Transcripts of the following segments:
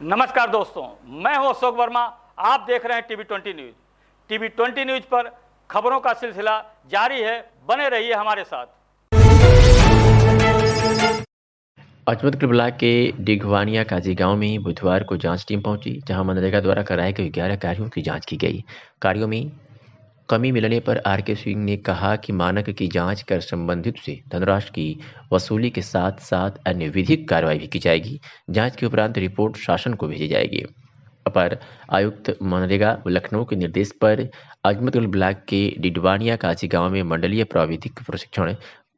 नमस्कार दोस्तों, मैं हूं अशोक वर्मा। आप देख रहे हैं टीवी 20 न्यूज। टीवी 20 न्यूज पर खबरों का सिलसिला जारी है। बने रहिए हमारे साथ। अजमतगढ़ ब्लॉक के डिघवानिया काजी गांव में बुधवार को जांच टीम पहुंची, जहां मनरेगा द्वारा कराए गए 11 कार्यों की जांच की गई। कार्यों में कमी मिलने पर आर.के. सिंह ने कहा कि मानक की जांच कर संबंधित से धनराशि की वसूली के साथ साथ अन्य विधिक कार्रवाई भी की जाएगी। जांच के उपरांत रिपोर्ट शासन को भेजी जाएगी। अपर आयुक्त मनरेगा लखनऊ के निर्देश पर अजमतगढ़ ब्लॉक के डिडवानिया काजी गांव में मंडलीय प्राविधिक प्रशिक्षण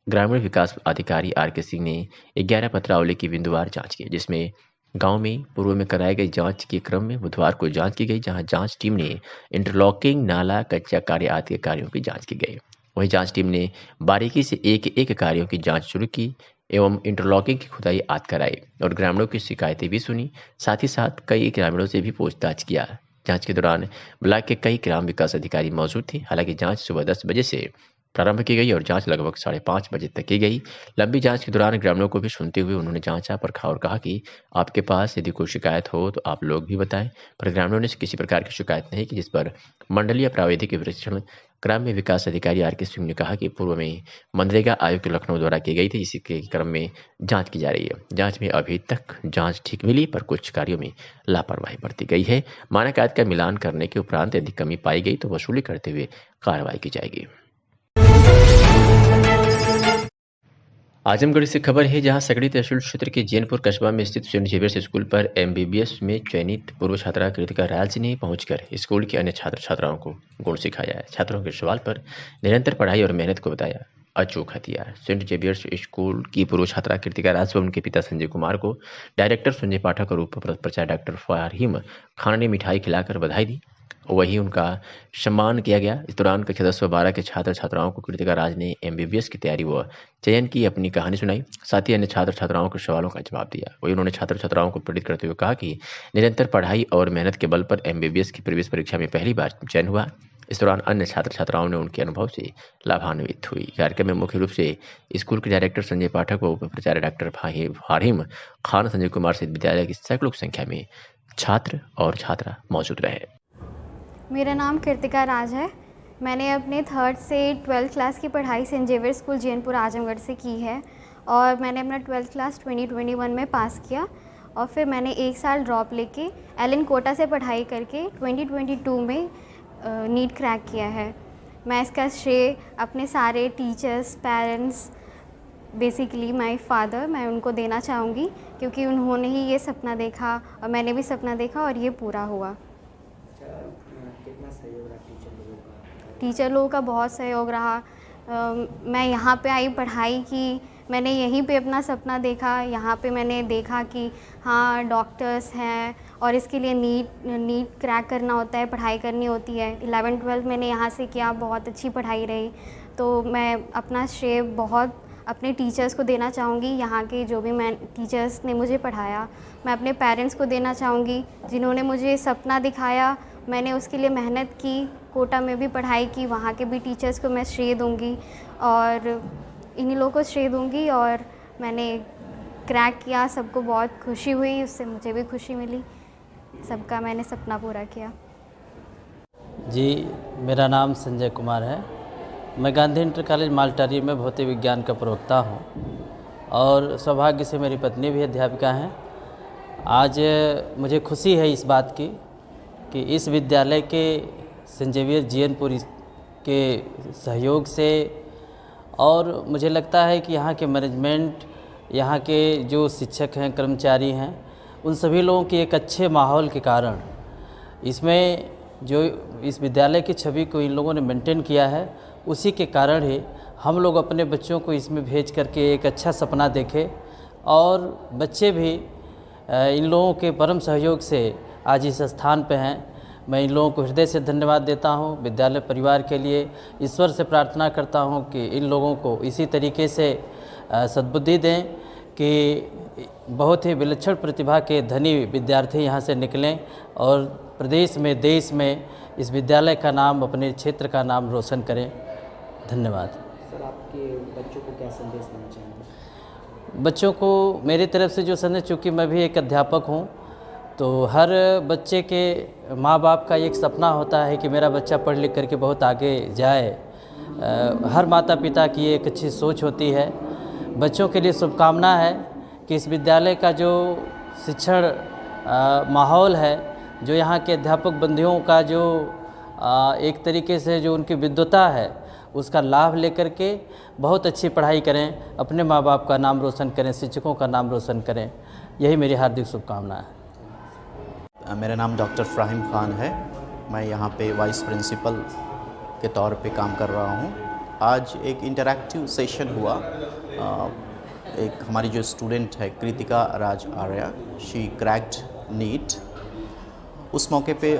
ग्रामीण विकास अधिकारी आर.के. सिंह ने 11 पत्रावली की बिंदुवार जांच की, जिसमें गांव में पूर्व में कराए गए जांच के क्रम में बुधवार को जांच की गई, जहां जांच टीम ने इंटरलॉकिंग, नाला, कच्चा कार्य आदि के कार्यों की जांच की गई। वहीं जांच टीम ने बारीकी से एक एक कार्यों की जांच शुरू की एवं इंटरलॉकिंग की खुदाई आदि कराई और ग्रामीणों की शिकायतें भी सुनी। साथ ही साथ कई ग्रामीणों से भी पूछताछ किया। जांच के दौरान ब्लॉक के कई ग्राम विकास अधिकारी मौजूद थे। हालांकि जांच सुबह 10 बजे से प्रारंभ की गई और जांच लगभग 5:30 बजे तक की गई। लंबी जांच के दौरान ग्रामीणों को भी सुनते हुए उन्होंने जांचा परखा और कहा कि आपके पास यदि कोई शिकायत हो तो आप लोग भी बताएं। पर ग्रामीणों ने किसी प्रकार की शिकायत नहीं की, जिस पर मंडलीय प्राविधिक प्रशिक्षण ग्राम्य विकास अधिकारी आर.के. सिंह ने कहा कि पूर्व में मनरेगा आयुक्त लखनऊ द्वारा की गई थी, इसी के क्रम में जांच की जा रही है। जांच में अभी तक जांच ठीक मिली, पर कुछ कार्यों में लापरवाही बरती गई है। मानक आयत का मिलान करने के उपरांत यदि कमी पाई गई तो वसूली करते हुए कार्रवाई की जाएगी। आजमगढ़ से खबर है, जहां सकड़ी तहसील क्षेत्र के जैनपुर कस्बा में स्थित सेंट जेवियर्स स्कूल पर एमबीबीएस में चयनित पूर्व छात्रा कृतिका राज ने पहुंचकर स्कूल के अन्य छात्र छात्राओं को गुण सिखाया है। छात्रों के सवाल पर निरंतर पढ़ाई और मेहनत को बताया अचूक हथियार। सेंट जेवियर्स स्कूल की पूर्व छात्रा कृतिका राज व उनके पिता संजय कुमार को डायरेक्टर संजय पाठक और उप प्राचार्य डॉक्टर फाहिम खान ने मिठाई खिलाकर बधाई दी। वहीं उनका सम्मान किया गया। इस दौरान कक्षा 10 व 12 के छात्र छात्राओं को कृतिका राज ने एमबीबीएस की तैयारी व चयन की अपनी कहानी सुनाई। साथ ही अन्य छात्र छात्राओं के सवालों का जवाब दिया। वहीं उन्होंने छात्र छात्राओं को प्रेरित करते हुए कहा कि निरंतर पढ़ाई और मेहनत के बल पर एमबीबीएस की प्रवेश परीक्षा में पहली बार चयन हुआ। इस दौरान अन्य छात्र छात्राओं ने उनके अनुभव से लाभान्वित हुई। कार्यक्रम में मुख्य रूप से स्कूल के डायरेक्टर संजय पाठक व उप प्राचार्य डॉक्टर फाहिम खान, संजय कुमार सहित विद्यालय की सैकड़ों संख्या में छात्र और छात्रा मौजूद रहे। मेरा नाम कृतिका राज है। मैंने अपने 3rd से 12th क्लास की पढ़ाई Saint Xavier school Jainpur Azamgarh से की है और मैंने अपना 12th क्लास 2021 में पास किया और फिर मैंने 1 साल ड्रॉप लेके एलन कोटा से पढ़ाई करके 2022 में नीट क्रैक किया है। मैं इसका श्रेय अपने सारे teachers, parents, basically my father, मैं उनको देना चाहूँगी, क्योंकि उन्होंने ही ये सपना देखा और मैंने भी सपना देखा और ये पूरा हुआ। टीचर लोगों का बहुत सहयोग रहा। मैं यहाँ पे आई, पढ़ाई की, मैंने यहीं पे अपना सपना देखा। यहाँ पे मैंने देखा कि हाँ डॉक्टर्स हैं और इसके लिए नीट क्रैक करना होता है, पढ़ाई करनी होती है। 11th-12th मैंने यहाँ से किया, बहुत अच्छी पढ़ाई रही। तो मैं अपना श्रेय बहुत अपने टीचर्स को देना चाहूँगी, यहाँ के जो भी टीचर्स ने मुझे पढ़ाया। मैं अपने पेरेंट्स को देना चाहूँगी, जिन्होंने मुझे सपना दिखाया, मैंने उसके लिए मेहनत की, कोटा में भी पढ़ाई की, वहाँ के भी टीचर्स को मैं श्रेय दूँगी और इन्हीं लोगों को श्रेय दूँगी। और मैंने क्रैक किया, सबको बहुत खुशी हुई, उससे मुझे भी खुशी मिली, सबका मैंने सपना पूरा किया। जी, मेरा नाम संजय कुमार है। मैं गांधी इंटर कॉलेज माल्टारी में भौतिक विज्ञान का प्रवक्ता हूँ और सौभाग्य से मेरी पत्नी भी अध्यापिका हैं। आज मुझे खुशी है इस बात की कि इस विद्यालय के सेंट जेवियर जैनपुर के सहयोग से, और मुझे लगता है कि यहाँ के मैनेजमेंट, यहाँ के जो शिक्षक हैं, कर्मचारी हैं, उन सभी लोगों के एक अच्छे माहौल के कारण इसमें जो इस विद्यालय की छवि को इन लोगों ने मेंटेन किया है, उसी के कारण ही हम लोग अपने बच्चों को इसमें भेज करके एक अच्छा सपना देखें और बच्चे भी इन लोगों के परम सहयोग से आज इस स्थान पे हैं। मैं इन लोगों को हृदय से धन्यवाद देता हूं। विद्यालय परिवार के लिए ईश्वर से प्रार्थना करता हूं कि इन लोगों को इसी तरीके से सद्बुद्धि दें कि बहुत ही विलक्षण प्रतिभा के धनी विद्यार्थी यहाँ से निकलें और प्रदेश में, देश में इस विद्यालय का नाम, अपने क्षेत्र का नाम रोशन करें। धन्यवाद। सर, आपके बच्चों को क्या संदेश देना चाहेंगे? बच्चों को मेरी तरफ से जो संदेश, चूँकि मैं भी एक अध्यापक हूँ, तो हर बच्चे के माँ बाप का एक सपना होता है कि मेरा बच्चा पढ़ लिख करके बहुत आगे जाए। हर माता पिता की एक अच्छी सोच होती है। बच्चों के लिए शुभकामना है कि इस विद्यालय का जो शिक्षण माहौल है, जो यहाँ के अध्यापक बंधुओं का जो एक तरीके से जो उनकी विद्वता है, उसका लाभ लेकर के बहुत अच्छी पढ़ाई करें, अपने माँ बाप का नाम रोशन करें, शिक्षकों का नाम रोशन करें। यही मेरी हार्दिक शुभकामना है। मेरा नाम डॉक्टर फ़राहिम ख़ान है। मैं यहाँ पे वाइस प्रिंसिपल के तौर पे काम कर रहा हूँ। आज एक इंटरैक्टिव सेशन हुआ। एक हमारी जो स्टूडेंट है कृतिका राज आर्या, शी क्रैक्ड नीट। उस मौके पे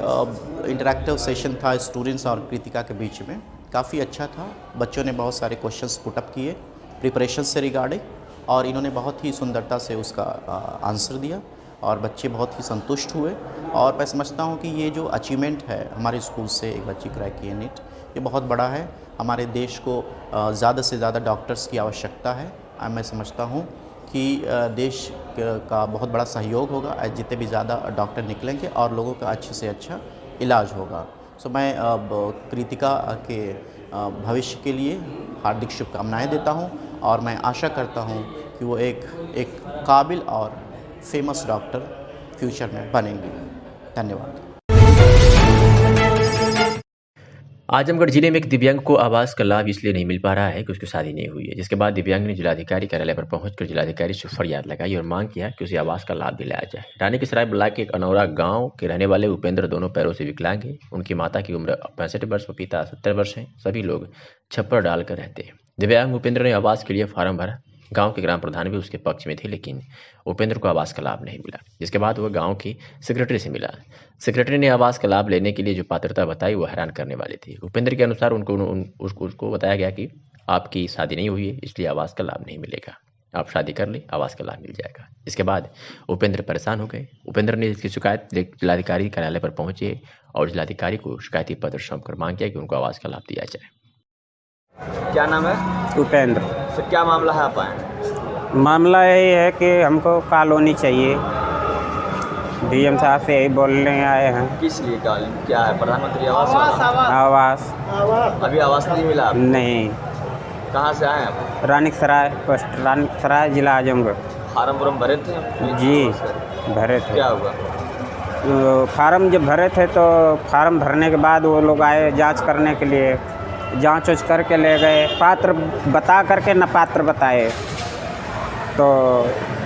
इंटरैक्टिव सेशन था स्टूडेंट्स और कृतिका के बीच में, काफ़ी अच्छा था। बच्चों ने बहुत सारे क्वेश्चंस पुटअप किए प्रिपरेशन से रिगार्डिंग, और इन्होंने बहुत ही सुंदरता से उसका आंसर दिया और बच्चे बहुत ही संतुष्ट हुए। और मैं समझता हूँ कि ये जो अचीवमेंट है हमारे स्कूल से एक बच्ची क्रैक की है नीट, ये बहुत बड़ा है। हमारे देश को ज़्यादा से ज़्यादा डॉक्टर्स की आवश्यकता है। मैं समझता हूँ कि देश का बहुत बड़ा सहयोग होगा, जितने भी ज़्यादा डॉक्टर निकलेंगे और लोगों का अच्छे से अच्छा इलाज होगा। सो मैं कृतिका के भविष्य के लिए हार्दिक शुभकामनाएं देता हूं और मैं आशा करता हूं कि वो एक काबिल और फेमस डॉक्टर फ्यूचर में बनेंगी। धन्यवाद। आजमगढ़ जिले में एक दिव्यांग को आवास का लाभ इसलिए नहीं मिल पा रहा है कि उसकी शादी नहीं हुई है, जिसके बाद दिव्यांग ने जिलाधिकारी कार्यालय पर पहुंचकर जिलाधिकारी से फरियाद लगाई और मांग किया कि उसे आवास का लाभ दिलाया जाए। रानी की सराय ब्लॉक के एक अनौरा गांव के रहने वाले उपेंद्र दोनों पैरों से विकलांग है। उनकी माता की उम्र 65 वर्ष और पिता 70 वर्ष है। सभी लोग छप्पर डालकर रहते हैं। दिव्यांग उपेंद्र ने आवास के लिए फार्म भरा। गांव के ग्राम प्रधान भी उसके पक्ष में थे, लेकिन उपेंद्र को आवास का लाभ नहीं मिला। जिसके बाद वह गांव की सेक्रेटरी से मिला। सेक्रेटरी ने आवास का लाभ लेने के लिए जो पात्रता बताई वो हैरान करने वाली थी। उपेंद्र के अनुसार उसको बताया गया कि आपकी शादी नहीं हुई है, इसलिए आवास का लाभ नहीं मिलेगा, आप शादी कर ले, आवास का लाभ मिल जाएगा। इसके बाद उपेंद्र परेशान हो गए। उपेंद्र ने इसकी शिकायत जिलाधिकारी कार्यालय पर पहुंचे और जिलाधिकारी को शिकायती पत्र सौंपकर मांग किया कि उनको आवास का लाभ दिया जाए। क्या नाम है? उपेंद्र। सर, क्या मामला है आप आए? मामला यही है कि हमको कॉलोनी चाहिए। डीएम साहब से यही बोलने आए हैं। किस लिए कॉलोनी? क्या है? प्रधानमंत्री आवास वाला? आवास अभी आवास नहीं मिला आपको? नहीं। कहाँ से आए आप? रानी सराय पोस्ट, रानी सराय जिला आजमगढ़। फार्म वार्म भरे थे? जी भरे थे। क्या हुआ? फार्म जब भरे थे तो फार्म भरने के बाद वो लोग आए जांच करने के लिए, जांच उच करके ले गए। पात्र बता करके न पात्र बताए, तो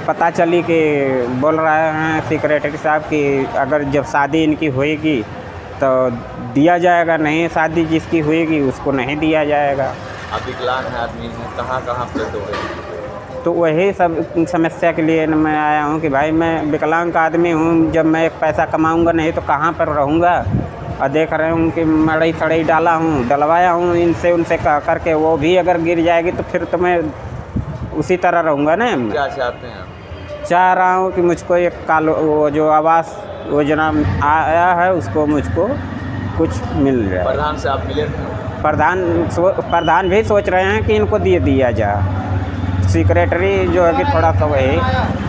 पता चली कि बोल रहे हैं सेक्रेटरी साहब कि अगर जब शादी इनकी होएगी तो दिया जाएगा, नहीं शादी जिसकी होएगी उसको नहीं दिया जाएगा। आप विकलांग हैं आदमी हैं, कहाँ पे दो है? तो वही सब समस्या के लिए मैं आया हूँ कि भाई मैं विकलांग आदमी हूँ, जब मैं एक पैसा कमाऊँगा नहीं तो कहाँ पर रहूँगा। और देख रहे हूँ कि मड़ई सड़ई डाला हूँ, डलवाया हूँ इनसे उनसे कह करके, वो भी अगर गिर जाएगी तो फिर तो मैं उसी तरह रहूँगा ना। क्या चाहते हैं आप? चाह रहा हूँ कि मुझको एक वो जो आवास योजना आया है उसको मुझको कुछ मिल जाए। प्रधान से आप मिले थे? प्रधान भी सोच रहे हैं कि इनको दिया जाए। सेक्रेटरी जो है कि थोड़ा सा वही।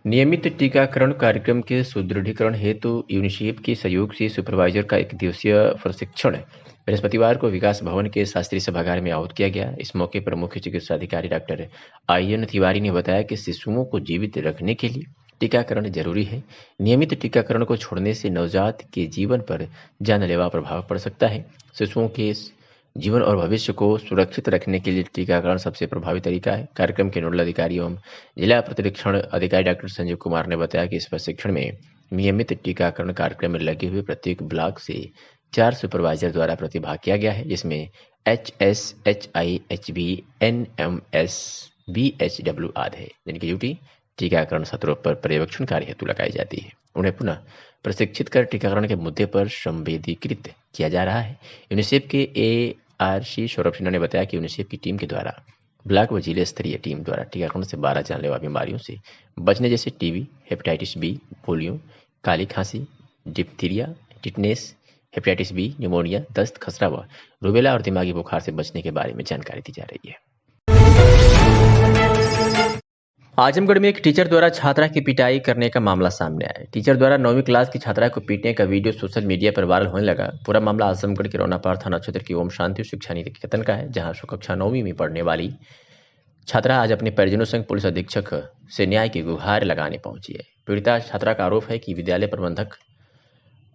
नियमित टीकाकरण कार्यक्रम के सुदृढ़ीकरण हेतु यूनिसेफ के सहयोग से सुपरवाइजर का एक दिवसीय प्रशिक्षण बृहस्पतिवार को विकास भवन के शास्त्रीय सभागार में आयोजित किया गया। इस मौके पर मुख्य चिकित्सा अधिकारी डॉक्टर आईएन तिवारी ने बताया कि शिशुओं को जीवित रखने के लिए टीकाकरण जरूरी है। नियमित टीकाकरण को छोड़ने से नवजात के जीवन पर जानलेवा प्रभाव पड़ सकता है। शिशुओं के जीवन और भविष्य को सुरक्षित रखने के लिए टीकाकरण सबसे प्रभावी तरीका है। कार्यक्रम के नोडल अधिकारी एवं जिला प्रतिरक्षण अधिकारी डॉक्टर संजय कुमार ने बताया कि इस प्रशिक्षण में नियमित टीकाकरण कार्यक्रम में लगे हुए प्रत्येक ब्लॉक से 4 सुपरवाइजर द्वारा प्रतिभाग किया गया है, जिसमें HS, HI, HB, NMS, BHW आदि है, जिनकी ड्यूटी टीकाकरण सत्रों पर पर्यवेक्षण कार्य हेतु लगाई जाती है। उन्हें पुनः प्रशिक्षित कर टीकाकरण के मुद्दे पर संवेदीकृत किया जा रहा है। यूनिसेफ के ARC सौरभ सिन्हा ने बताया कि यूनिसेफ की टीम के द्वारा ब्लॉक व जिले स्तरीय टीम द्वारा टीकाकरण से 12 जानलेवा बीमारियों से बचने जैसे टीबी, हेपेटाइटिस बी, पोलियो, काली खांसी, diphtheria, tetanus, hepatitis B, pneumonia, दस्त, खसरा व रूबेला और दिमागी बुखार से बचने के बारे में जानकारी दी जा रही है। आजमगढ़ में एक टीचर द्वारा छात्रा की पिटाई करने का मामला सामने आया। टीचर द्वारा 9वीं क्लास की छात्रा को पीटने का वीडियो सोशल मीडिया पर वायरल होने लगा। पूरा मामला आजमगढ़ के रौनापार थाना क्षेत्र की ओम शांति शिक्षा निकेतन का है, जहां कक्षा 9वीं में पढ़ने वाली छात्रा आज अपने परिजनों संग पुलिस अधीक्षक से न्याय की गुहार लगाने पहुंची है। पीड़िता छात्रा का आरोप है कि विद्यालय प्रबंधक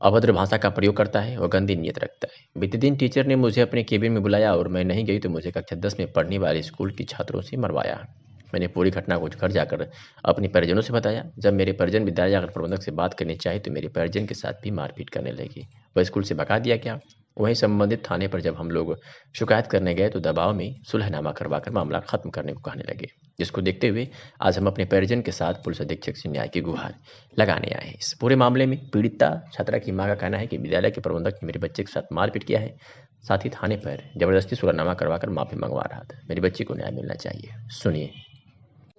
अभद्र भाषा का प्रयोग करता है और गंदी नीयत रखता है। बीते दिन टीचर ने मुझे अपने केबिन में बुलाया और मैं नहीं गई तो मुझे कक्षा 10 में पढ़ने वाले स्कूल की छात्रों से मरवाया। मैंने पूरी घटना को घर जाकर अपने परिजनों से बताया। जब मेरे परिजन विद्यालय जाकर प्रबंधक से बात करनी चाहे तो मेरे परिजन के साथ भी मारपीट करने लगी। वह स्कूल से भगा दिया गया। वहीं संबंधित थाने पर जब हम लोग शिकायत करने गए तो दबाव में सुलहनामा करवाकर मामला खत्म करने को कहने लगे, जिसको देखते हुए आज हम अपने परिजन के साथ पुलिस अधीक्षक से न्याय की गुहार लगाने आए हैं। इस पूरे मामले में पीड़िता छात्रा की मां का कहना है कि विद्यालय के प्रबंधक ने मेरे बच्चे के साथ मारपीट किया है, साथ ही थाने पर जबरदस्ती सुलहनामा करवाकर माफी मंगवा रहा था। मेरी बच्ची को न्याय मिलना चाहिए। सुनिए।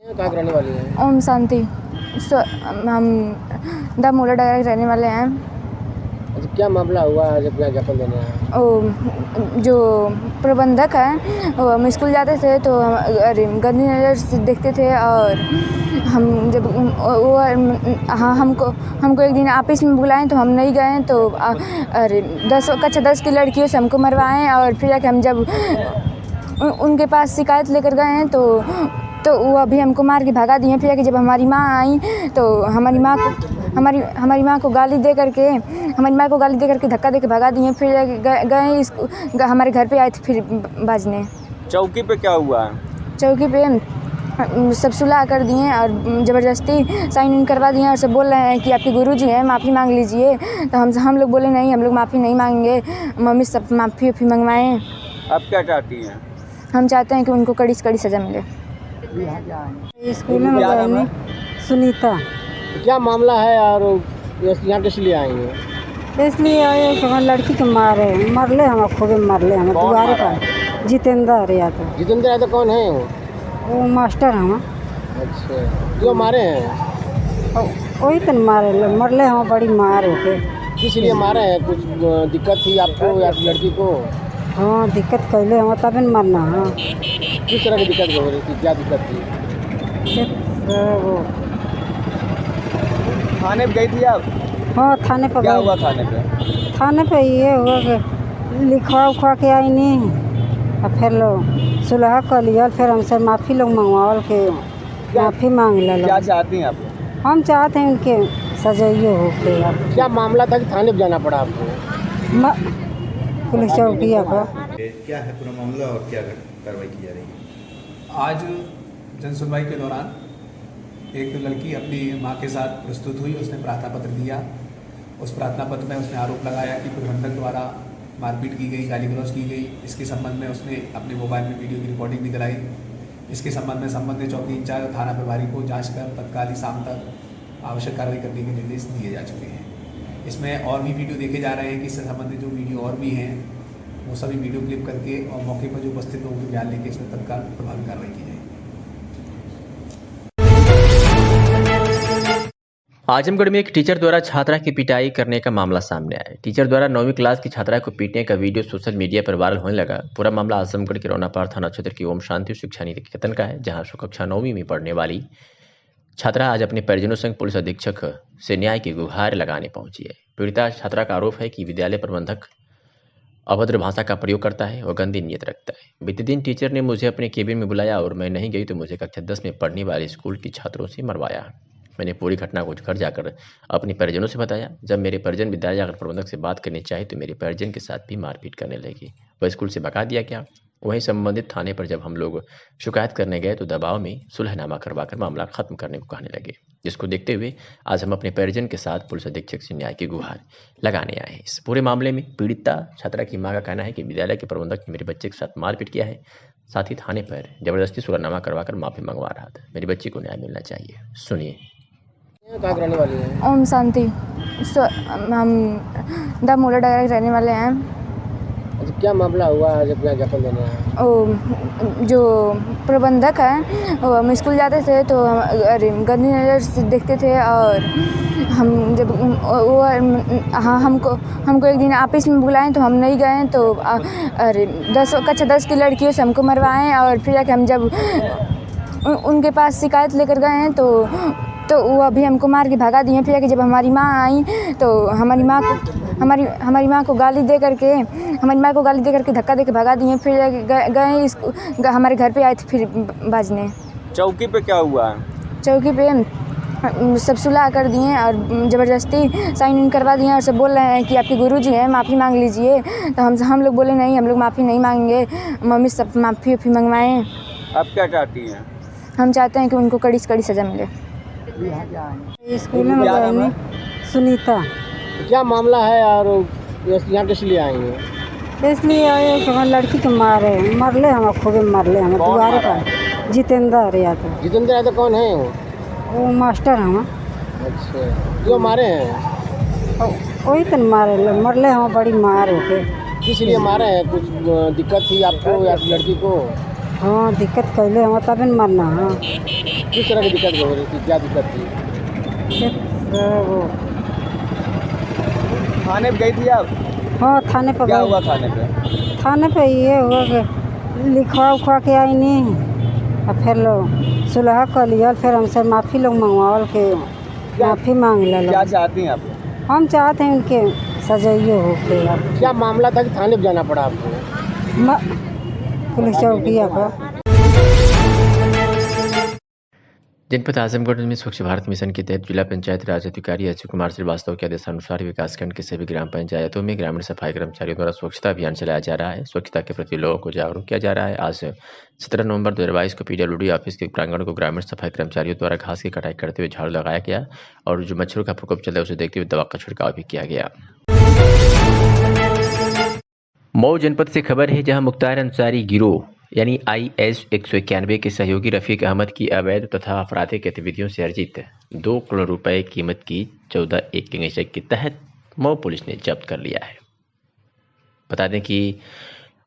कहाँ के रहने वाली हैं? ओम शांति। हम दामोला डायरा के रहने वाले हैं। अच्छा, क्या मामला हुआ जब क्या ज्ञापन देने आए? ओ जो प्रबंधक है वो हम स्कूल जाते थे तो अरे गंदी नज़र से देखते थे और हम जब वो हाँ हमको एक दिन ऑफिस में बुलाएं तो हम नहीं गए तो अरे कक्षा 10 की लड़कियों से हमको मरवाएं और फिर जाके हम जब उनके पास शिकायत लेकर गए हैं तो वो अभी हमको मार के भगा दिए। फिर जब हमारी माँ आई तो हमारी माँ को गाली दे करके धक्का दे के भगा दिए। फिर गए हमारे घर पे आए थे फिर बाजने। चौकी पे क्या हुआ? चौकी पे सब सुलह कर दिए और ज़बरदस्ती साइन इन करवा दिए और सब बोल रहे हैं कि आपके गुरुजी हैं, माफ़ी मांग लीजिए। तो हम लोग बोले नहीं, हम लोग माफ़ी नहीं मांगेंगे, मम्मी सब माफ़ी मंगवाएँ। आप क्या चाहती हैं? हम चाहते हैं कि उनको कड़ी से कड़ी सज़ा मिले। स्कूल में बहनी सुनीता। क्या मामला है और यहाँ किस लिए आई हैं? इसलिए आए कि हमारी लड़की के मरले हम खूबे मरले हम दुआरे पर। जितेंद्र यादव। जितेंद्र यादव कौन है वो मास्टर हम। अच्छा, क्यों मारे हैं? वही तो मरले हम बड़ी मार होके। किस लिए मारे हैं? कुछ दिक्कत थी आपको या लड़की को? हाँ दिक्कत कैले हम तब न मरना। हाँ किस तरह की दिक्कत हो रही थी? क्या दिक्कत थी? वो थाने पे गई थी आप? हाँ थाने पर। क्या हुआ थाने पे? थाने पे ये हुआ कि लिखवा उखवा के आई नहीं और फिर लोग सुलह कर लिया, फिर हमसे माफ़ी लोग मंगवाल के माफ़ी मांग लो। क्या चाहती हैं आप? हम चाहते हैं उनके सजाइए हो के। क्या मामला था कि थाने पे जाना पड़ा आपको? पुलिस चौकिया पर। क्या है पूरा मामला और क्या कार्रवाई की जा रही है? आज जनसुनवाई के दौरान एक लड़की अपनी मां के साथ प्रस्तुत हुई। उसने प्रार्थना पत्र दिया। उस प्रार्थना पत्र में उसने आरोप लगाया कि प्रबंधक द्वारा मारपीट की गई, गाली गलौज की गई। इसके संबंध में उसने अपने मोबाइल में वीडियो की रिकॉर्डिंग भी कराई। इसके संबंध में संबंधित चौकी इंचार्ज और थाना प्रभारी को जांच कर तत्काल ही शाम तक आवश्यक कार्रवाई करने के निर्देश दिए जा चुके हैं। इसमें और भी वीडियो देखे जा रहे हैं कि इससे संबंधित जो वीडियो और भी हैं वो सभी वीडियो क्लिप करके और मौके पर जो उपस्थित लोगों के बयान लेके इसमें तत्काल प्रभावी कार्रवाई की जाएगी। आजमगढ़ में एक टीचर द्वारा छात्रा की पिटाई करने का मामला सामने आया। टीचर द्वारा 9वीं क्लास की छात्रा को पीटने का वीडियो सोशल मीडिया पर वायरल होने लगा। पूरा मामला आजमगढ़ के रौनापार थाना क्षेत्र की ओम शांति शिक्षा निकेतन का है, जहां कक्षा 9वीं में पढ़ने वाली छात्रा आज अपने परिजनों संग पुलिस अधीक्षक से न्याय की गुहार लगाने पहुंची है। पीड़िता छात्रा का आरोप है कि विद्यालय प्रबंधक अभद्र भाषा का प्रयोग करता है और गंदी नीयत रखता है। बीते दिन टीचर ने मुझे अपने केबिन में बुलाया और मैं नहीं गई तो मुझे कक्षा 10 में पढ़ने वाले स्कूल की छात्रों से मरवाया। मैंने पूरी घटना को घर जाकर अपने परिजनों से बताया। जब मेरे परिजन विद्यालय जाकर प्रबंधक से बात करनी चाहे तो मेरे परिजन के साथ भी मारपीट करने लगी। वह स्कूल से भगा दिया गया। वहीं संबंधित थाने पर जब हम लोग शिकायत करने गए तो दबाव में सुलहनामा करवाकर मामला खत्म करने को कहने लगे, जिसको देखते हुए आज हम अपने परिजन के साथ पुलिस अधीक्षक से न्याय की गुहार लगाने आए हैं। इस पूरे मामले में पीड़िता छात्रा की मां का कहना है कि विद्यालय के प्रबंधक ने मेरे बच्चे के साथ मारपीट किया है, साथ ही थाने पर जबरदस्ती सुलहनामा करवाकर माफी मंगवा रहा था। मेरी बच्ची को न्याय मिलना चाहिए। सुनिए। कहाँ के रहने वाली हैं? ओम शांति। हम दामोला डायरा के रहने वाले हैं। अच्छा, क्या मामला हुआ जब क्या ज्ञापन देने आए? जो प्रबंधक है वो हम स्कूल जाते थे तो अरे गंदी नज़र से देखते थे और हम जब वो हाँ हमको एक दिन ऑफिस में बुलाएं तो हम नहीं गए तो अरे कक्षा 10 की लड़कियों से हमको मरवाएं और फिर जाके हम जब उनके पास शिकायत लेकर गए हैं तो वो अभी हमको मार के भगा दिए। फिर जब हमारी माँ आई तो हमारी माँ को गाली दे करके धक्का दे के भगा दिए। फिर गए हमारे घर पे आए थे फिर बाजने। चौकी पे क्या हुआ है? चौकी पे सब सुलह कर दिए और ज़बरदस्ती साइन इन करवा दिए और सब बोल रहे हैं कि आपके गुरुजी हैं, माफ़ी मांग लीजिए। तो हम लोग बोले नहीं, हम लोग माफ़ी नहीं मांगेंगे, मम्मी सब माफ़ी मंगवाएं। आप क्या चाहती हैं? हम चाहते हैं कि उनको कड़ी से कड़ी सज़ा मिले। स्कूल में गए सुनीता। क्या मामला है और यहाँ किस लिए आई हैं? इसलिए आए कि हमारी लड़की के मरले हम खूबे मरले हम दुआरे पर। जितेंद्र यादव। जितेंद्र यादव कौन है वो मास्टर हम। अच्छा, जो मारे हैं वही तो मरले हम बड़ी मार होके। किस लिए मारे हैं? कुछ दिक्कत थी आपको या लड़की को? हाँ दिक्कत कैले हम तभी मरना। हाँ किस तरह की दिक्कत हो रही थी? क्या दिक्कत थी? वो थाने पे गई थी आप? हाँ थाने पर। क्या हुआ थाने पे? थाने पे ये हुआ कि लिखवा के आई नहीं और फिर लोग सुलह कर लिया। फिर हमसे माफ़ी लोग मंगवाल के माफ़ी मांग ले। क्या चाहती हैं आप? हम चाहते हैं उनके सजाइए हो के। क्या मामला था कि थाने पे जाना पड़ा आपको? पुलिस चौकिया पर। जनपद आजमगढ़ में स्वच्छ भारत मिशन के तहत जिला पंचायत राज अधिकारी अजय कुमार श्रीवास्तव के आदेशानुसार विकासखंड के सभी ग्राम पंचायतों में ग्रामीण सफाई कर्मचारियों द्वारा स्वच्छता अभियान चलाया जा रहा है। स्वच्छता के प्रति लोगों को जागरूक किया जा रहा है। आज 17 नवंबर 2022 को PWD ऑफिस के प्रांगण को ग्रामीण सफाई कर्मचारियों द्वारा घास की कटाई करते हुए झाड़ू लगाया गया और जो मच्छरों का प्रकोप चल रहा है उसे देखते हुए दवा का छिड़काव भी किया गया। मऊ जनपद से खबर है, जहां मुख्तार अंसारी गिरोह यानी IS 191 के सहयोगी रफीक अहमद की अवैध तथा आपराधिक गतिविधियों से अर्जित 2 करोड़ रुपए कीमत की 14 एक गैंगस्टर के तहत मऊ पुलिस ने जब्त कर लिया है। बता दें कि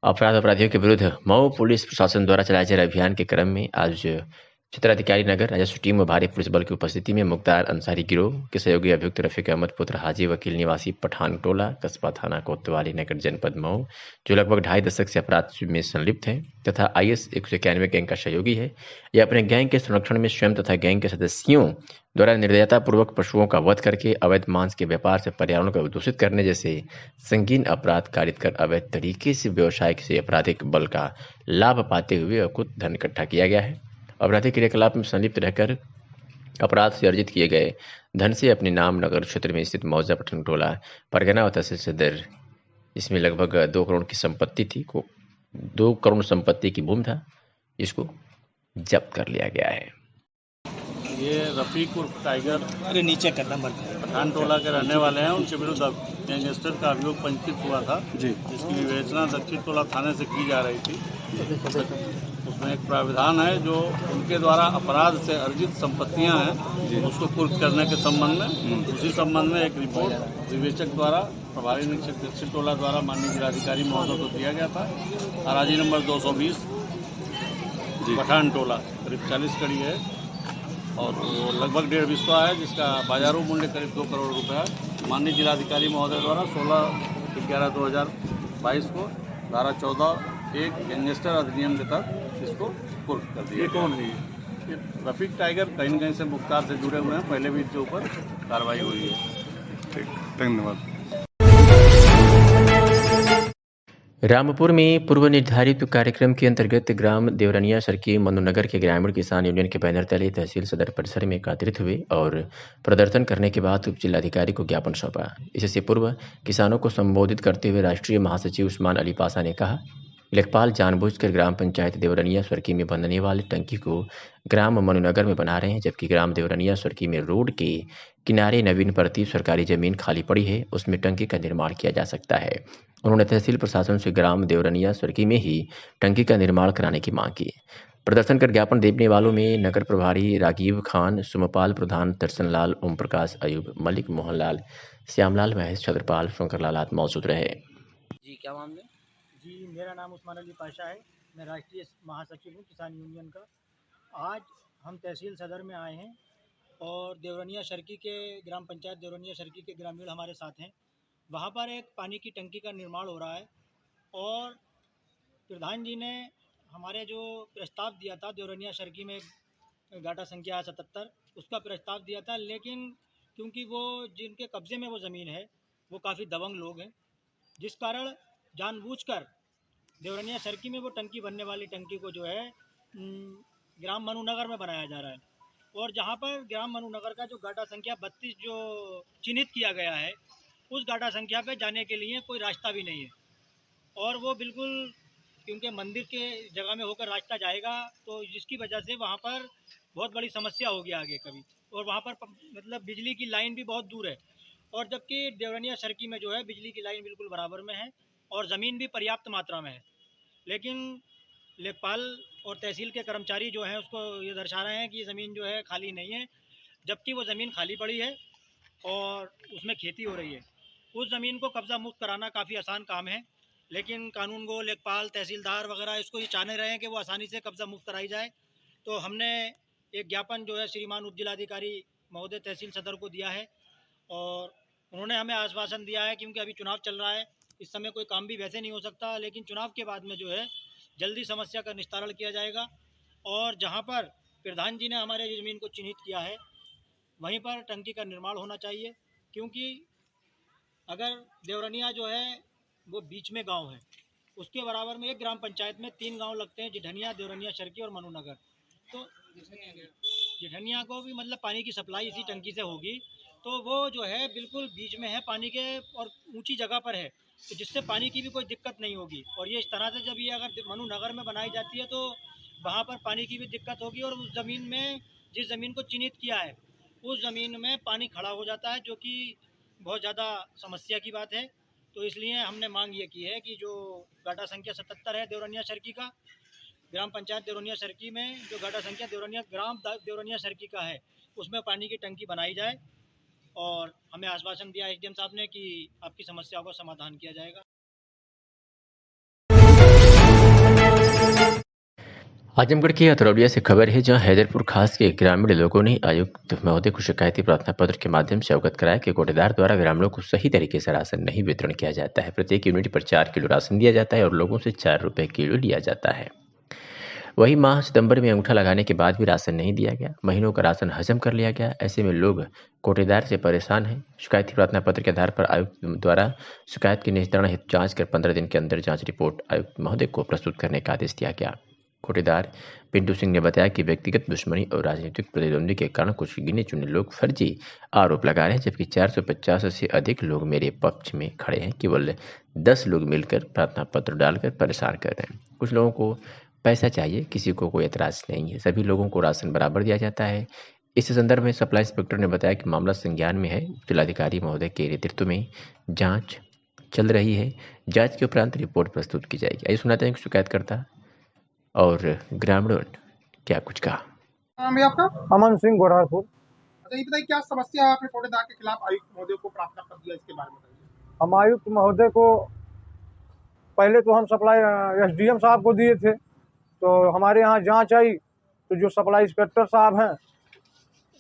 अपराधियों के विरुद्ध मऊ पुलिस प्रशासन द्वारा चलाए जा रहे अभियान के क्रम में आज क्षेत्राधिकारी नगर राजस्व टीम व भारी पुलिस बल की उपस्थिति में मुख्तार अंसारी गिरोह के सहयोगी अभियुक्त रफीक अहमद पुत्र हाजी वकील निवासी पठान टोला कस्बा थाना कोतवाली नगर जनपद मऊ, जो लगभग 2.5 दशक से अपराध में संलिप्त है तथा IS 191 गैंग का सहयोगी है, यह अपने गैंग के संरक्षण में स्वयं तथा गैंग के सदस्यों द्वारा निर्दयतापूर्वक पशुओं का वध करके अवैध मांस के व्यापार से पर्यावरण को दूषित करने जैसे संगीन अपराध कारित कर अवैध तरीके से व्यवसाय से आपराधिक बल का लाभ पाते हुए अकुत धन इकट्ठा किया गया है। अपराधिक क्रियाकलाप में संलिप्त रहकर अपराध से अर्जित किए गए धन से अपने नाम नगर क्षेत्र में स्थित मौजा पठन टोला परगना व तहसील सदर, इसमें लगभग 2 करोड़ की संपत्ति थी 2 करोड़ संपत्ति की भूमि था, इसको जब्त कर लिया गया है। ये रफीक उर्फ टाइगर नीचे करना पठान टोला के रहने वाले हैं। उनके विरुद्ध गैंगस्टर का अभियोग पंजीकृत हुआ था जिसकी विवेचना दक्षिण टोला थाने से की जा रही थी। उसमें एक प्राविधान है जो उनके द्वारा अपराध से अर्जित संपत्तियां हैं उसको कुर्क करने के संबंध में, उसी संबंध में एक रिपोर्ट विवेचक द्वारा प्रभारी निरीक्षक दक्षिण टोला द्वारा माननीय जिलाधिकारी महोदय को दिया गया था। अराजी नंबर 220 पठान टोला करीब 40 कड़ी है और वो लगभग 1.5 बिस्वा है, जिसका बाजारू मूल्य करीब 2 करोड़ रुपये है। माननीय जिलाधिकारी महोदय द्वारा 16/11/2022 को धारा 14(1) गैंगस्टर अधिनियम के तहत इसको कुर्क कर दिया। ये कौन है? ये रफीक टाइगर कहीं न कहीं से मुख्तार से जुड़े हुए हैं, पहले भी इसके ऊपर कार्रवाई हुई है। ठीक, धन्यवाद। रामपुर में पूर्व निर्धारित कार्यक्रम के अंतर्गत ग्राम देवरनिया सरकी मनुनगर के ग्रामीण किसान यूनियन के बैनर तले तहसील सदर परिसर में एकत्रित हुए और प्रदर्शन करने के बाद उप जिलाधिकारी को ज्ञापन सौंपा। इससे पूर्व किसानों को संबोधित करते हुए राष्ट्रीय महासचिव उस्मान अली पासा ने कहा, लेखपाल जानबूझकर ग्राम पंचायत देवरनिया सरकी में बनने वाले टंकी को ग्राम मनुनगर में बना रहे हैं, जबकि ग्राम देवरनिया सरकी में रोड के किनारे नवीन परती सरकारी जमीन खाली पड़ी है, उसमें टंकी का निर्माण किया जा सकता है। उन्होंने तहसील प्रशासन से ग्राम देवरनिया सरकी में ही टंकी का निर्माण कराने की मांग की। प्रदर्शन कर ज्ञापन देने वालों में नगर प्रभारी राजीव खान, सुमपाल प्रधान, दर्शन लाल, ओम प्रकाश, अयूब, मलिक, मोहनलाल, श्यामलाल, महेश, छत्रपाल, शंकरलाल आदि मौजूद रहे। जी क्या मामले? जी मेरा नाम उस्मान अली पाशा है, मैं राष्ट्रीय महासचिव हूँ किसान यूनियन का। आज हम तहसील सदर में आए हैं और देवरनिया सरकी के ग्राम पंचायत देवरनिया सरकी के ग्रामीण हमारे साथ हैं। वहाँ पर एक पानी की टंकी का निर्माण हो रहा है और प्रधान जी ने हमारे जो प्रस्ताव दिया था देवरनिया सरकी में गाटा संख्या 77 उसका प्रस्ताव दिया था, लेकिन क्योंकि वो जिनके कब्ज़े में वो ज़मीन है वो काफ़ी दबंग लोग हैं, जिस कारण जानबूझकर देवरनिया सर्किल में वो टंकी बनने वाली टंकी को जो है ग्राम मनुनगर में बनाया जा रहा है। और जहाँ पर ग्राम मनुनगर का जो गाटा संख्या 32 जो चिन्हित किया गया है, उस गाटा संख्या पे जाने के लिए कोई रास्ता भी नहीं है। और वो बिल्कुल क्योंकि मंदिर के जगह में होकर रास्ता जाएगा, तो जिसकी वजह से वहाँ पर बहुत बड़ी समस्या होगी आगे कभी। और वहाँ पर मतलब बिजली की लाइन भी बहुत दूर है, और जबकि देवरनिया सर्किल में जो है बिजली की लाइन बिल्कुल बराबर में है और ज़मीन भी पर्याप्त मात्रा में है। लेकिन लेखपाल और तहसील के कर्मचारी जो हैं उसको ये दर्शा रहे हैं कि ये ज़मीन जो है खाली नहीं है, जबकि वो ज़मीन खाली पड़ी है और उसमें खेती हो रही है। उस ज़मीन को कब्ज़ा मुक्त कराना काफ़ी आसान काम है, लेकिन कानून गो लेखपाल तहसीलदार वगैरह इसको ये चाह रहे हैं कि वो आसानी से कब्ज़ा मुक्त कराई जाए। तो हमने एक ज्ञापन जो है श्रीमान उपजिलाधिकारी महोदय तहसील सदर को दिया है, और उन्होंने हमें आश्वासन दिया है क्योंकि अभी चुनाव चल रहा है, इस समय कोई काम भी वैसे नहीं हो सकता, लेकिन चुनाव के बाद में जो है जल्दी समस्या का निस्तारण किया जाएगा। और जहां पर प्रधान जी ने हमारे ज़मीन को चिन्हित किया है वहीं पर टंकी का निर्माण होना चाहिए, क्योंकि अगर देवरनिया जो है वो बीच में गांव है, उसके बराबर में एक ग्राम पंचायत में 3 गांव लगते हैं, जिठनिया, देवरनिया सर्किल और मनुनगर। तो जिठनिया को भी मतलब पानी की सप्लाई इसी टंकी से होगी, तो वो जो है बिल्कुल बीच में है पानी के और ऊंची जगह पर है, तो जिससे पानी की भी कोई दिक्कत नहीं होगी। और ये इस तरह से जब ये अगर मनुनगर में बनाई जाती है तो वहाँ पर पानी की भी दिक्कत होगी, और उस ज़मीन में जिस ज़मीन को चिन्हित किया है उस ज़मीन में पानी खड़ा हो जाता है, जो कि बहुत ज़्यादा समस्या की बात है। तो इसलिए हमने मांग ये की है कि जो गाटा संख्या 77 है देवरनिया सर्किल का, ग्राम पंचायत देवरनिया सर्किल में जो गाटा संख्या देवरनिया सर्किल का है, उसमें पानी की टंकी बनाई जाए। और हमें आश्वासन दिया एसडीएम साहब ने कि आपकी समस्या का समाधान किया जाएगा। आजमगढ़ के अतरौलिया से खबर है, जहां हैदरपुर खास के ग्रामीण लोगों ने आयुक्त महोदय को शिकायती प्रार्थना पत्र के माध्यम से अवगत कराया कि कोटेदार द्वारा ग्रामीणों को सही तरीके से राशन नहीं वितरण किया जाता है। प्रत्येक यूनिट पर 4 किलो राशन दिया जाता है और लोगों से 4 रुपये किलो लिया जाता है। वहीं माह सितंबर में अंगूठा लगाने के बाद भी राशन नहीं दिया गया, महीनों का राशन हजम कर लिया गया। ऐसे में लोग कोटेदार से परेशान हैं। शिकायती प्रार्थना पत्र के आधार पर आयुक्त द्वारा शिकायत के निस्तारण हेतु जांच कर 15 दिन के अंदर जांच रिपोर्ट आयुक्त महोदय को प्रस्तुत करने का आदेश दिया गया। कोटेदार पिंटू सिंह ने बताया कि व्यक्तिगत दुश्मनी और राजनीतिक प्रतिद्वंदी के कारण कुछ गिने चुने लोग फर्जी आरोप लगा रहे हैं, जबकि 450 से अधिक लोग मेरे पक्ष में खड़े हैं। केवल 10 लोग मिलकर प्रार्थना पत्र डालकर परेशान कर रहे हैं। कुछ लोगों को पैसा चाहिए, किसी को कोई एतराज नहीं है, सभी लोगों को राशन बराबर दिया जाता है। इस संदर्भ में सप्लाई इंस्पेक्टर ने बताया कि मामला संज्ञान में है, जिलाधिकारी महोदय के नेतृत्व में जांच चल रही है। जांच के उपरांत रिपोर्ट प्रस्तुत की जाएगी। आइए सुनाते हैं शिकायतकर्ता और ग्रामीणों क्या कुछ कहा। नाम है आपका? अमन सिंह गोरखपुर। अच्छा, ये बताइए क्या समस्या है आपने कोटेदार के खिलाफ आयुक्त महोदय को प्रार्थना पत्र दिया, इसके बारे में बताइए। हम आयुक्त महोदय को पहले तो हम सप्लाई एसडीएम साहब को दिए थे, तो हमारे यहाँ जांच आई तो जो सप्लाई इंस्पेक्टर साहब हैं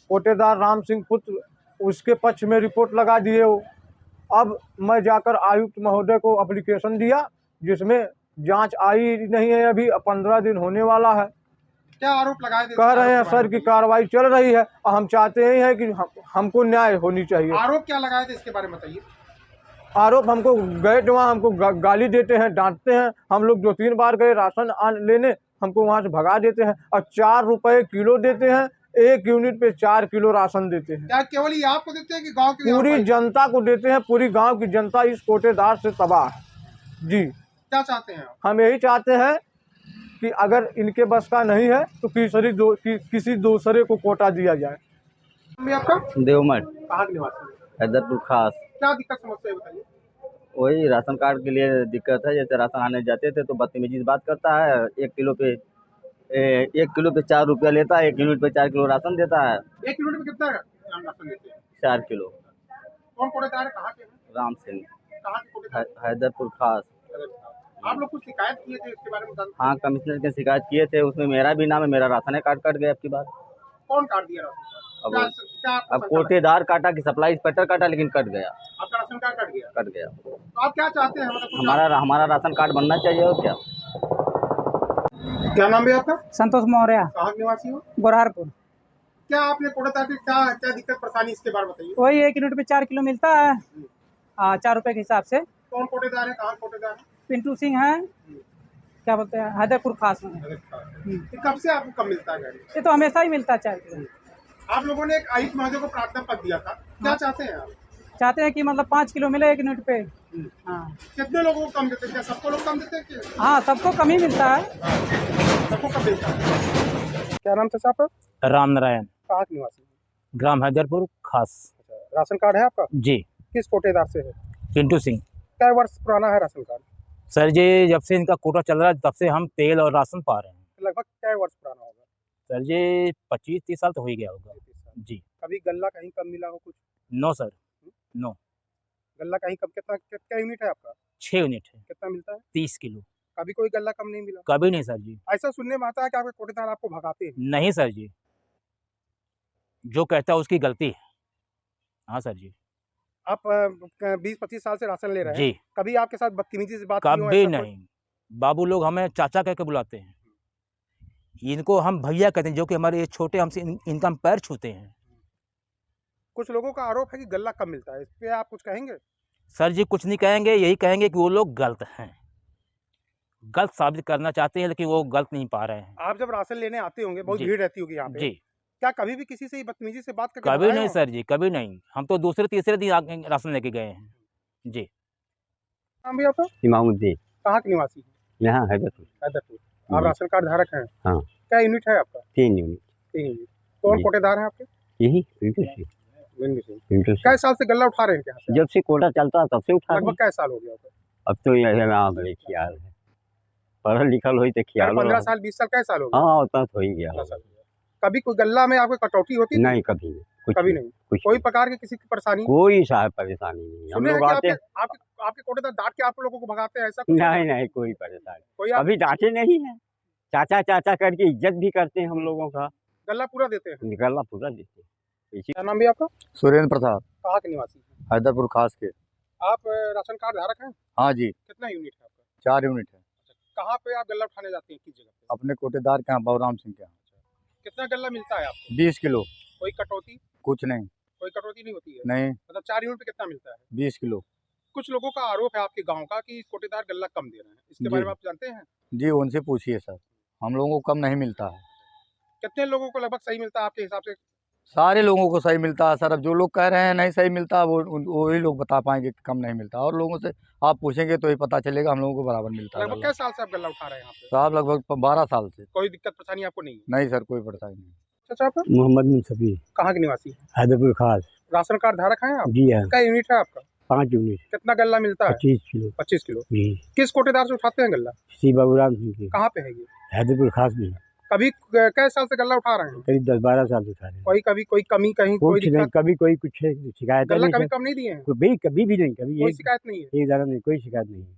कोटेदार राम सिंह पुत्र, उसके पक्ष में रिपोर्ट लगा दिए हो। अब मैं जाकर आयुक्त महोदय को एप्लीकेशन दिया, जिसमें जांच आई नहीं है, अभी 15 दिन होने वाला है। क्या आरोप लगाए थे? कह रहे हैं सर की कार्रवाई चल रही है और हम चाहते ही हैं कि हमको न्याय होनी चाहिए। आरोप क्या लगाए थे, इसके बारे में बताइए। आरोप हमको गए तो वहाँ हमको गाली देते हैं, डांटते हैं। हम लोग 2-3 बार गए राशन लेने, हमको वहाँ से भगा देते हैं और 4 रुपये किलो देते हैं। 1 यूनिट पे 4 किलो राशन देते हैं। क्या केवल ये आपको देते हैं कि गांव की पूरी जनता को देते हैं? पूरी गांव की जनता इस कोटेदार से तबाह है जी। क्या चाहते हैं हम यही चाहते हैं कि अगर इनके बस का नहीं है तो किसी दूसरे को कोटा दिया जाए। आपका? देवमठ। कहाँ के निवासी? हैदरपुर खास। क्या दिक्कत समस्या है बताइए। वही राशन कार्ड के लिए दिक्कत है। जैसे राशन आने जाते थे तो बदतमीजी से बात करता है। 1 किलो पे 4 रुपया लेता है, 1 यूनिट पे 4 किलो राशन देता है। 1 यूनिट पे कितना राशन देते हैं? 4 किलो। कौन कोटेदार है, कहाँ के हैं? राम सिंह। कहाँ के कोटेदार? हैदरपुर खास। आप लोग कुछ शिकायत किए थे इसके बारे में? हाँ, कमिश्नर के शिकायत किए थे, उसमें मेरा भी नाम है। मेरा राशन कार्ड कट गया आपकी बात। कौन काट दिया राशन? अब कोटेदार काटा कि सप्लाई इंस्पेक्टर काटा, लेकिन कट गया। आपका राशन कार्ड कट गया? कट गया। तो आप क्या चाहते हैं? मतलब हमारा राशन कार्ड बनना चाहिए। और क्या नाम है आपका? संतोष मौर्य। कहाँ के निवासी हो? गोरखपुर। क्या आपने कोटेदार की क्या क्या दिक्कत परेशानी इसके बारे में बताइए। वही 1 यूनिट पे 4 किलो मिलता है। 4 रुपए के हिसाब से। कौन कोटेदार है, कहाँ कोटेदार है? पिंटू सिंह है, क्या बोलते हैं, हैदरपुर खास में। ये कब से आपको कब मिलता है गाड़ी? ये तो हमेशा ही मिलता है 4 किलो। आप लोगों ने एक आयुक्त महोदय को प्रार्थना पत्र दिया था, क्या चाहते हैं आप? चाहते हैं कि मतलब 5 किलो मिले 1 यूनिट पे। हाँ, कितने लोगों को कम देते हैं? क्या सबको लोग कम देते हैं कि? हाँ, सबको कम ही मिलता है। सबको कम देता है। क्या नाम था साहब? राम नारायण, कहाँ के निवासी? ग्राम हैदरपुर खास। राशन कार्ड है आपका? जी। किस कोटेदार से है? पिंटू सिंह। क्या वर्ष पुराना है राशन कार्ड? सर जी, जब से इनका कोटा चल रहा है तब से हम तेल और राशन पा रहे हैं। लगभग क्या वर्ष पुराना होगा? सर जी 25-30 साल तो हो ही गया होगा। जी। कभी गल्ला कहीं कम मिला हो कुछ? No sir, no. गल्ला कहीं कम कितना यूनिट है आपका? 6 यूनिट है। कितना मिलता है? 30 किलो। कभी कोई गल्ला कम नहीं मिला? कभी नहीं सर जी। ऐसा सुनने में आता है कि आपके कोटेदार आपको भगाते हैं। नहीं सर जी, जो कहता है उसकी गलती है। हाँ सर जी। आप 20-25 साल से राशन ले रहे हैं जी। कभी आपके साथ बदतमीजी से बात की हो? कभी ऐसा नहीं। बाबू लोग हमें चाचा कह के बुलाते हैं, इनको हम भैया कहते हैं, जो कि हमारे छोटे हमसे इनका हम पैर छूते हैं। कुछ लोगों का आरोप है कि गल्ला कम मिलता है, इस पे आप कुछ कहेंगे? सर जी कुछ नहीं कहेंगे, यही कहेंगे कि वो लोग गलत हैं, गलत साबित करना चाहते हैं, लेकिन वो गलत नहीं पा रहे हैं। आप जब राशन लेने आते होंगे, बहुत जी। भीड़ रहती होगी यहाँ पे। जी। क्या कभी भी किसी से बदतमीजी से बात करके कभी भगाए नहीं हो? सर जी, कभी नहीं। हम तो दूसरे तीसरे दिन राशन लेके गए हैं। जी। नाम भी आपका? इमामुद्दीन। कहाँ के निवासी? यहाँ हैदरपुर। हैदरपुर। आप राशन कार्ड धारक हैं? हाँ। क्या यूनिट है आपका? 3 यूनिट। 3 यूनिट। कौन जी। कोटेदार है आपके? यही पिंटू सिंह। बिंदु सिंह। पिंटू सिंह। कै साल से गल्ला उठा रहे हैं क्या? जब से कोटा चलता है तब से उठा रहे लगभग हैं। कै साल हो गया आपका? अब तो यह बड़े ख्याल है, पढ़ल लिखल हो तो ख्याल 15 साल 20 साल कै साल हो गया? हाँ, उतना तो हो ही गया। कभी कोई गल्ला में आपको कटौती होती थी? नहीं, कभी नहीं। कभी नहीं। कोई प्रकार की किसी की परेशानी? कोई साहब परेशानी नहीं। हम सुने हैं लोग कि आते आपके कोटेदार डांट के आप लोगों को भगाते हैं, ऐसा कुछ? नहीं, कोई परेशानी। कोई आप अभी डांटे नहीं है, चाचा चाचा करके इज्जत भी करते हैं हम लोगों का। गल्ला पूरा देते हैं? गल्ला पूरा देते हैं। क्या नाम भी आपका? सुरेंद्र प्रसाद। कहाँ के निवासी? हैदरपुर खास के। आप राशन कार्ड धारक हैं? हाँ जी। कितना यूनिट है आपका? 4 यूनिट है। कहाँ पे आप गल्ला उठाने जाते हैं, किस जगह पे? अपने कोटेदार के यहाँ, बाबूराम सिंह के यहाँ। कितना गल्ला मिलता है आपको? 20 किलो। कोई कटौती? कुछ नहीं। कोई कटौती नहीं होती है? नहीं। मतलब 4 यूनिट पे कितना मिलता है? 20 किलो। कुछ लोगों का आरोप है आपके गांव का कि कोटेदार गल्ला कम दे रहे हैं, इसके जी। बारे में आप जानते हैं? जी, उनसे पूछिए सर, हम लोगों को कम नहीं मिलता है। कितने लोगों को लगभग सही मिलता है आपके हिसाब से? सारे लोगों को सही मिलता है सर। अब जो लोग कह रहे हैं नहीं सही मिलता, वही लोग बता पाएंगे कि कम नहीं मिलता, और लोगों से आप पूछेंगे तो ही पता चलेगा। हम लोगों को बराबर मिलता है। लगभग कितने साल से आप गल्ला उठा रहे हैं यहाँ पे? साहब लगभग 12 साल से। कोई दिक्कत परेशानी आपको नहीं है? नहीं सर, कोई परेशानी नहीं। चाचा आपका? मोहम्मद मुंसफी। कहाँ के निवासी? हैदरपुर खास। राशन कार्ड धारक हैं आप? जी हाँ। क्या यूनिट है आपका? 5 यूनिट। कितना गल्ला मिलता है? 25 किलो। 25 किलो। जी। किस कोटेदार से उठाते हैं गल्ला? श्री बाबूराम सिंह के। कहाँ पे है ये? हैदरपुर खास में। कभी कितने साल से गल्ला उठा रहे हैं? करीब 10-12 साल से उठा रहे हैं। कभी कोई कमी कहीं कोई कुछ नहीं, दिक्कत? कभी कोई कुछ शिकायत गल्ला नहीं कभी सर। कम नहीं दिए हैं? कभी भी नहीं, कभी कोई शिकायत नहीं है? एक दाना नहीं, कोई शिकायत नहीं है।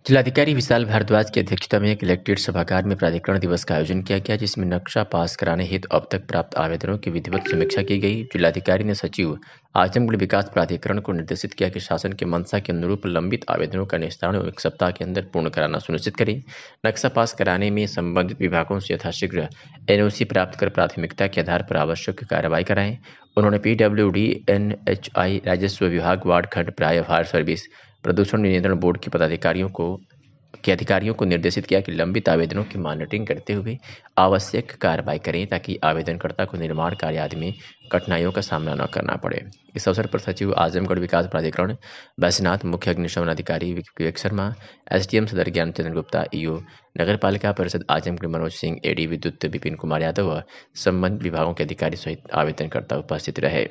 जिलाधिकारी विशाल भारद्वाज की अध्यक्षता में कलेक्ट्रेट सभागार में प्राधिकरण दिवस का आयोजन किया गया, जिसमें नक्शा पास कराने हेतु अब तक प्राप्त आवेदनों की विधिवत समीक्षा की गई। जिलाधिकारी ने सचिव आजमगढ़ विकास प्राधिकरण को निर्देशित किया कि शासन के मंशा के अनुरूप लंबित आवेदनों का निस्तारण 1 सप्ताह के अंदर पूर्ण कराना सुनिश्चित करें। नक्शा पास कराने में संबंधित विभागों से यथाशीघ्र NOC प्राप्त कर प्राथमिकता के आधार पर आवश्यक कार्रवाई कराएं। उन्होंने PWD, NHI, राजस्व विभाग, वार्ड खंड प्राय फायर सर्विस, प्रदूषण नियंत्रण बोर्ड के अधिकारियों को निर्देशित किया कि लंबित आवेदनों की मॉनिटरिंग करते हुए आवश्यक कार्रवाई करें, ताकि आवेदनकर्ता को निर्माण कार्य आदि में कठिनाइयों का सामना न करना पड़े। इस अवसर पर सचिव आजमगढ़ विकास प्राधिकरण बैजनाथ, मुख्य अग्निशमन अधिकारी विवेक शर्मा, SDM सदर ज्ञानचंद्र गुप्ता, EO नगर पालिका परिषद आजमगढ़ मनोज सिंह, AD विद्युत विपिन कुमार यादव व संबंधित विभागों के अधिकारी सहित आवेदनकर्ता उपस्थित रहे।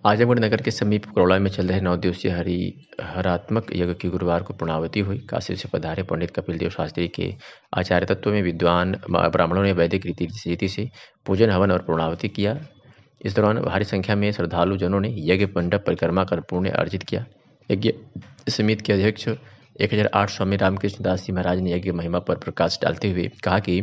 आजमगढ़ नगर के समीप करौला में चल रहे 9 दिवसीय हरात्मक यज्ञ की गुरुवार को पूर्णाहुति हुई। काशी से पधारे पंडित कपिल देव शास्त्री के आचार्य तत्व में विद्वान ब्राह्मणों ने वैदिक रीति से पूजन, हवन और पूर्णाहुति किया। इस दौरान भारी संख्या में श्रद्धालु जनों ने यज्ञ मंडप परिक्रमा कर पुण्य अर्जित किया। यज्ञ समिति के अध्यक्ष 1008 स्वामी रामकृष्ण दास जी महाराज ने यज्ञ महिमा पर प्रकाश डालते हुए कहा कि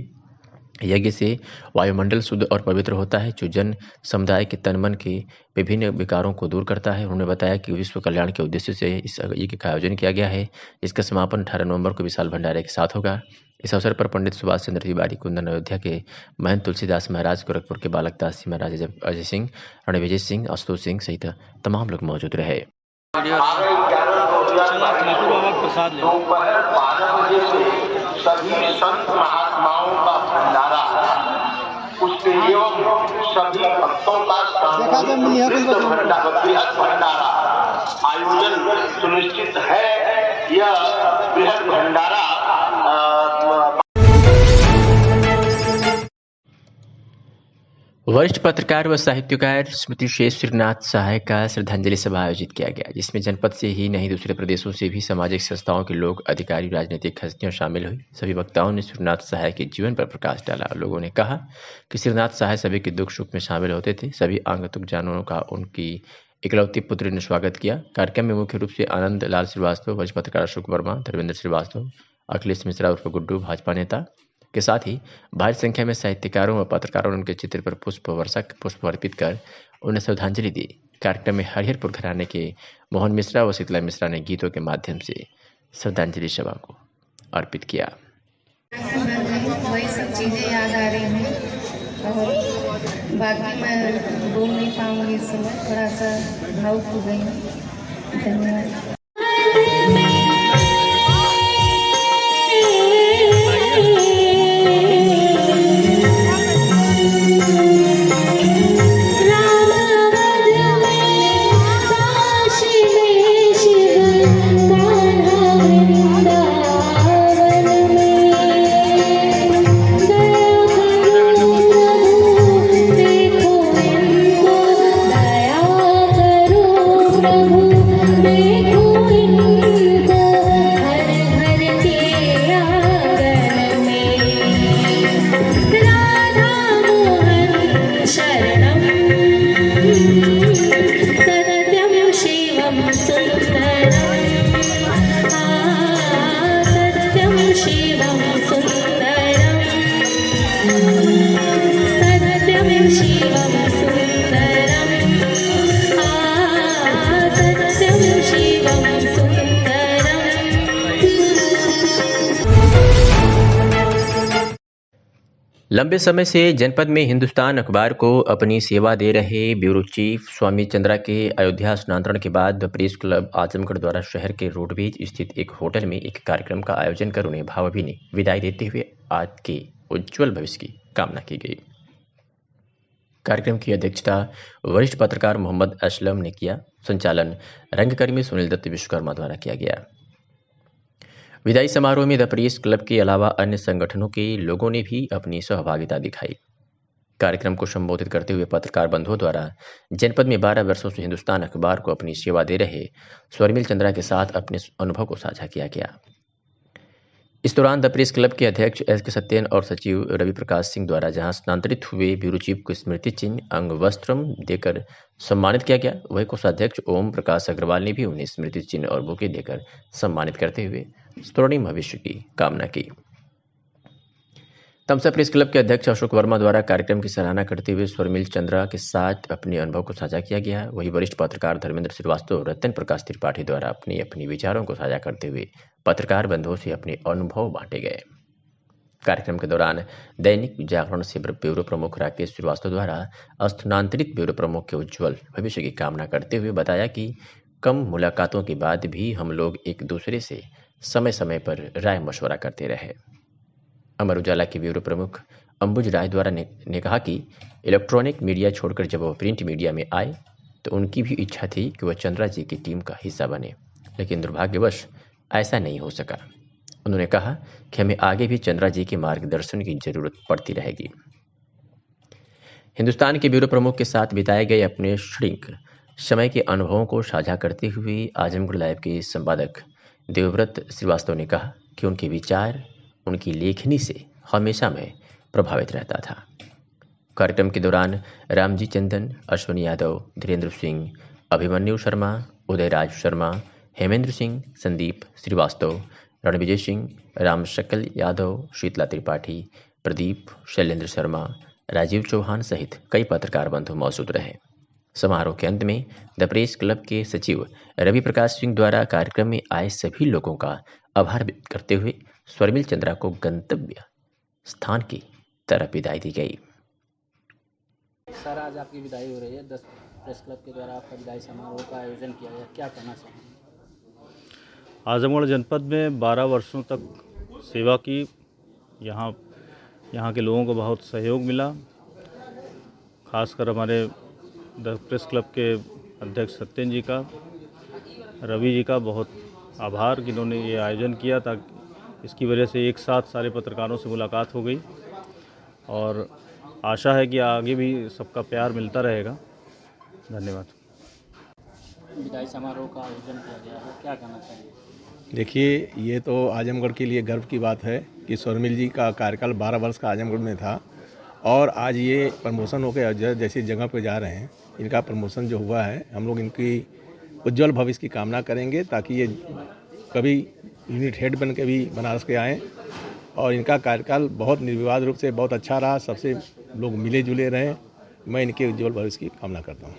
यज्ञ से वायुमंडल शुद्ध और पवित्र होता है, जो जन समुदाय के तन मन के विभिन्न विकारों को दूर करता है। उन्होंने बताया कि विश्व कल्याण के उद्देश्य से इस यज्ञ का आयोजन किया गया है। इसका समापन 18 नवंबर को विशाल भंडारे के साथ होगा। इस अवसर पर पंडित सुभाष चंद्र तिवारी, कुंदन अयोध्या के महंत तुलसीदास महाराज, गोरखपुर के बालकदास जी महाराज, अजय सिंह, रणविजय सिंह, आशुतोष सिंह सहित तमाम लोग मौजूद रहे। सभी संत महात्माओं का भंडारा, उसके एवं सभी भक्तों का बृहद भंडारा आयोजन सुनिश्चित है। यह बृहद भंडारा वरिष्ठ पत्रकार व साहित्यकार स्मृति शेष श्रीनाथ सहाय का श्रद्धांजलि सभा आयोजित किया गया, जिसमें जनपद से ही नहीं दूसरे प्रदेशों से भी सामाजिक संस्थाओं के लोग, अधिकारी, राजनीतिक हस्तियां शामिल हुई। सभी वक्ताओं ने श्रीनाथ सहाय के जीवन पर प्रकाश डाला। लोगों ने कहा कि श्रीनाथ सहाय सभी के दुख सुख में शामिल होते थे। सभी आगंतुक जानवरों का उनकी इकलौती पुत्री ने स्वागत किया। कार्यक्रम में मुख्य रूप से आनंद लाल श्रीवास्तव, वरिष्ठ पत्रकार अशोक वर्मा, धर्मेंद्र श्रीवास्तव, अखिलेश मिश्रा उर्फ गुड्डू, भाजपा नेता के साथ ही भारी संख्या में साहित्यकारों व पत्रकारों ने उनके चित्र पर पुष्प अर्पित कर उन्हें श्रद्धांजलि दी। कार्यक्रम में हरिहरपुर घराने के मोहन मिश्रा व शीतला मिश्रा ने गीतों के माध्यम से श्रद्धांजलि सभा को अर्पित किया। वही सब चीज़ें याद आ रही हैं और बाकी मैं बोल नहीं पाऊंगी इस समय, थोड़ा सा भावुक हो गई हूँ। धन्यवाद। लंबे समय से जनपद में हिंदुस्तान अखबार को अपनी सेवा दे रहे ब्यूरो चीफ स्वामी चंद्रा के अयोध्या स्थानांतरण के बाद द प्रेस क्लब आजमगढ़ द्वारा शहर के रोडवेज स्थित एक होटल में एक कार्यक्रम का आयोजन कर उन्हें भावभीनी विदाई देते हुए आज के उज्जवल भविष्य की कामना की गई। कार्यक्रम की अध्यक्षता वरिष्ठ पत्रकार मोहम्मद असलम ने किया। संचालन रंगकर्मी सुनील दत्त विश्वकर्मा द्वारा किया गया। विदाई समारोह में द प्रेस क्लब के अलावा अन्य संगठनों के लोगों ने भी अपनी सहभागिता दिखाई। कार्यक्रम को संबोधित करते हुए पत्रकार बंधुओं द्वारा जनपद में 12 वर्षों से हिंदुस्तान अखबार को अपनी सेवा दे रहे स्वर्मिल चंद्रा के साथ अपने अनुभव को साझा किया गया। इस दौरान द प्रेस क्लब के अध्यक्ष एस.के. सत्यन और सचिव रवि प्रकाश सिंह द्वारा जहां स्थानांतरित हुए ब्यूरो चीफ को स्मृति चिन्ह, अंग वस्त्रम देकर सम्मानित किया गया, वहीं कोषाध्यक्ष ओम प्रकाश अग्रवाल ने भी उन्हें स्मृति चिन्ह और बुके देकर सम्मानित करते हुए स्वर्णिम भविष्य की कामना की। तमसा प्रेस क्लब के अध्यक्ष अशोक वर्मा द्वारा कार्यक्रम की सराहना करते हुए स्वर्मिल चंद्रा के साथ अपने अनुभव को साझा किया गया। वहीं वरिष्ठ पत्रकार धर्मेंद्र श्रीवास्तव और रतन प्रकाश त्रिपाठी द्वारा अपनी विचारों को साझा करते हुए पत्रकार बंधुओं से अपने अनुभव बांटे गए। कार्यक्रम के दौरान दैनिक जागरण से ब्यूरो प्रमुख राकेश श्रीवास्तव द्वारा स्थानांतरित ब्यूरो प्रमुख के उज्जवल भविष्य की कामना करते हुए बताया कि कम मुलाकातों के बाद भी हम लोग एक दूसरे से समय समय पर राय मशवरा करते रहे। अमर उजाला के ब्यूरो प्रमुख अंबुज राय द्वारा ने कहा कि इलेक्ट्रॉनिक मीडिया छोड़कर जब वह प्रिंट मीडिया में आए तो उनकी भी इच्छा थी कि वह चंद्रा जी की टीम का हिस्सा बने, लेकिन दुर्भाग्यवश ऐसा नहीं हो सका। उन्होंने कहा कि हमें आगे भी चंद्रा जी के मार्गदर्शन की जरूरत पड़ती रहेगी। हिंदुस्तान के ब्यूरो प्रमुख के साथ बिताए गए अपने श्रृंख समय के अनुभवों को साझा करते हुए आजमगढ़ लाइव के संपादक देवव्रत श्रीवास्तव ने कहा कि उनके विचार, उनकी लेखनी से हमेशा मैं प्रभावित रहता था। कार्यक्रम के दौरान रामजी चंदन, अश्विनी यादव, धीरेन्द्र सिंह, अभिमन्यु शर्मा, उदयराज शर्मा, हेमेंद्र सिंह, संदीप श्रीवास्तव, रणविजय सिंह, राम शकल यादव, शीतला त्रिपाठी, प्रदीप, शैलेंद्र शर्मा, राजीव चौहान सहित कई पत्रकार बंधु मौजूद रहे। समारोह के अंत में द प्रेस क्लब के सचिव रवि प्रकाश सिंह द्वारा कार्यक्रम में आए सभी लोगों का आभार व्यक्त करते हुए स्वर्मिल चंद्रा को गंतव्य स्थान की तरफ विदाई दी गई। सर, आज आपकी विदाई हो रही है। 10 प्रेस क्लब के द्वारा आपका विदाई समारोह का आयोजन किया गया, क्या कहना चाहेंगे? आजमगढ़ जनपद में 12 वर्षों तक सेवा की। यहाँ के लोगों को बहुत सहयोग मिला। खासकर हमारे द प्रेस क्लब के अध्यक्ष सत्यन जी का, रवि जी का बहुत आभार कि इन्होंने ये आयोजन किया, ताकि इसकी वजह से एक साथ सारे पत्रकारों से मुलाकात हो गई और आशा है कि आगे भी सबका प्यार मिलता रहेगा। धन्यवाद। विदाई समारोह का आयोजन किया गया है, क्या कहना चाहेंगे? देखिए, ये तो आजमगढ़ के लिए गर्व की बात है कि स्वर्मिल जी का कार्यकाल 12 वर्ष का आजमगढ़ में था और आज ये प्रमोशन होकर जैसी जगह पे जा रहे हैं, इनका प्रमोशन जो हुआ है, हम लोग इनकी उज्जवल भविष्य की कामना करेंगे ताकि ये कभी यूनिट हेड बन के भी बनारस के आएँ और इनका कार्यकाल बहुत निर्विवाद रूप से बहुत अच्छा रहा, सबसे लोग मिले जुले रहे। मैं इनके उज्जवल भविष्य की कामना करता हूँ।